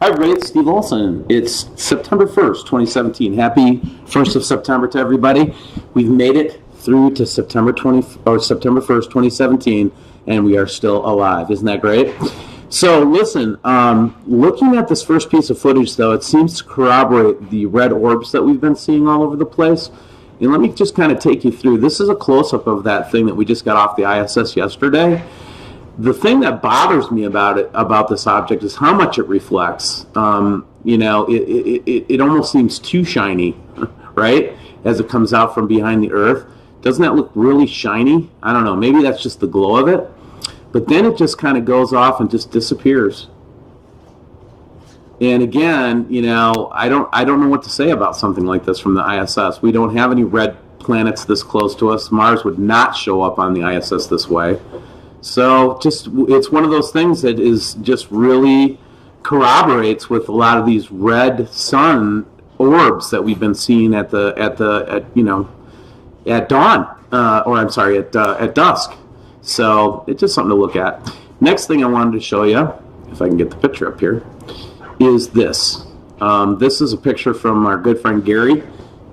Hi everybody, it's Steve Olson. It's September 1st, 2017. Happy 1st of September to everybody. We've made it through to September 1st, 2017, and we are still alive. Isn't that great? So listen, looking at this first piece of footage though, it seems to corroborate the red orbs that we've been seeing all over the place. And let me just kind of take you through. This is a close-up of that thing that we just got off the ISS yesterday. The thing that bothers me about this object is how much it reflects. You know, it almost seems too shiny, right? As it comes out from behind the Earth. Doesn't that look really shiny? I don't know. Maybe that's just the glow of it. But then it just kind of goes off and just disappears. And again, you know, I don't know what to say about something like this from the ISS. We don't have any red planets this close to us. Mars would not show up on the ISS this way. So it's one of those things that is just really corroborates with a lot of these red sun orbs that we've been seeing at dawn, at dusk. So it's just something to look at. Next thing I wanted to show you, if I can get the picture up here, is this. This is a picture from our good friend Gary.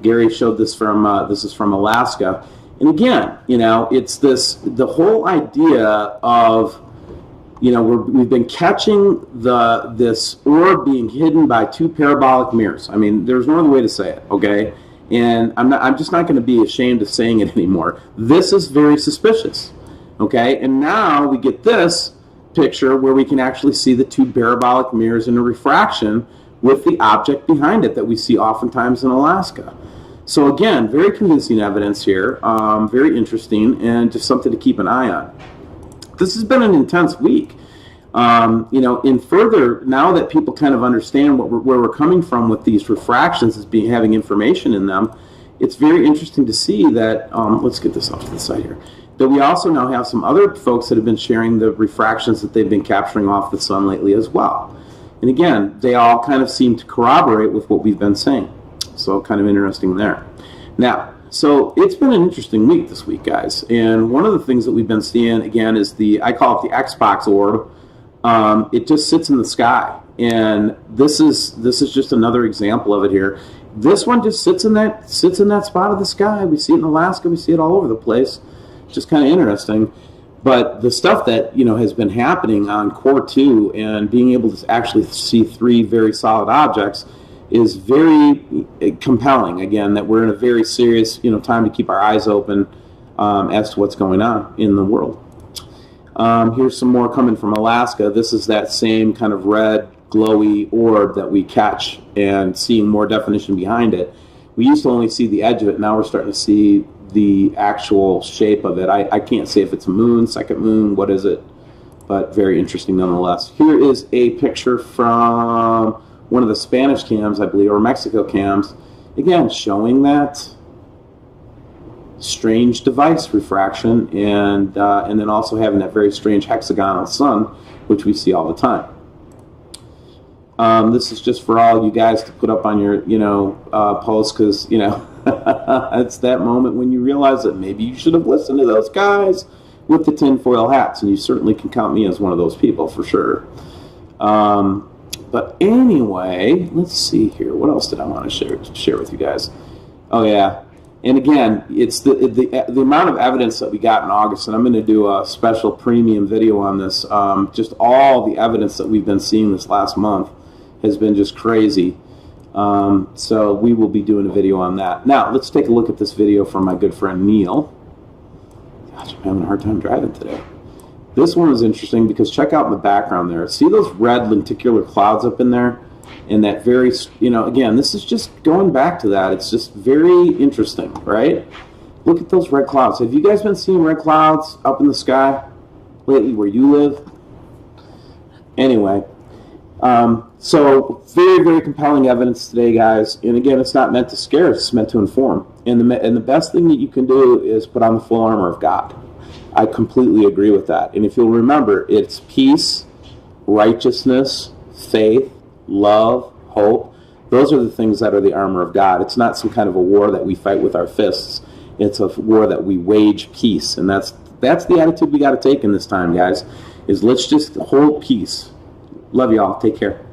Gary showed this from this is from Alaska. And again, you know, it's the whole idea of, you know, we've been catching this orb being hidden by two parabolic mirrors. I mean, there's no other way to say it, okay? And I'm just not going to be ashamed of saying it anymore. This is very suspicious, okay? And now we get this picture where we can actually see the two parabolic mirrors in a refraction with the object behind it that we see oftentimes in Alaska. So again, very convincing evidence here, very interesting, and just something to keep an eye on. This has been an intense week. You know, in further, now that people kind of understand where we're coming from with these refractions as having information in them, it's very interesting to see that, let's get this off to the side here, that we also now have some other folks that have been sharing the refractions that they've been capturing off the sun lately as well. And again, they all kind of seem to corroborate with what we've been saying. So kind of interesting there. Now, so it's been an interesting week this week, guys. And one of the things that we've been seeing, again, is I call it the Xbox orb. It just sits in the sky. And this is just another example of it here. This one just sits in that spot of the sky. We see it in Alaska. We see it all over the place. Just kind of interesting. But the stuff that, you know, has been happening on Core 2 and being able to actually see three very solid objects is very compelling, again, that we're in a very serious, you know, time to keep our eyes open as to what's going on in the world. Here's some more coming from Alaska. This is that same kind of red, glowy orb that we catch and seeing more definition behind it. We used to only see the edge of it. Now we're starting to see the actual shape of it. I can't say if it's a moon, second moon, what is it, but very interesting nonetheless. Here is a picture from one of the Spanish cams, I believe, or Mexico cams, again, showing that strange device refraction and then also having that very strange hexagonal sun, which we see all the time. This is just for all you guys to put up on your, you know, posts, because, you know, it's that moment when you realize that maybe you should have listened to those guys with the tinfoil hats, and you certainly can count me as one of those people for sure. But anyway, let's see here. What else did I want to share with you guys? Oh yeah, and again, it's the amount of evidence that we got in August, and I'm going to do a special premium video on this. Just all the evidence that we've been seeing this last month has been just crazy. So we will be doing a video on that. Now let's take a look at this video from my good friend Neil. Gosh, I'm having a hard time driving today. This one is interesting because check out in the background there. See those red lenticular clouds up in there? And that very, you know, again, this is just going back to that. It's just very interesting, right? Look at those red clouds. Have you guys been seeing red clouds up in the sky lately where you live? Anyway, so very, very compelling evidence today, guys. And again, it's not meant to scare, it's meant to inform. And the best thing that you can do is put on the full armor of God. I completely agree with that. And if you'll remember, it's peace, righteousness, faith, love, hope. Those are the things that are the armor of God. It's not some kind of a war that we fight with our fists. It's a war that we wage peace. And that's the attitude we got to take in this time, guys, is let's just hold peace. Love y'all. Take care.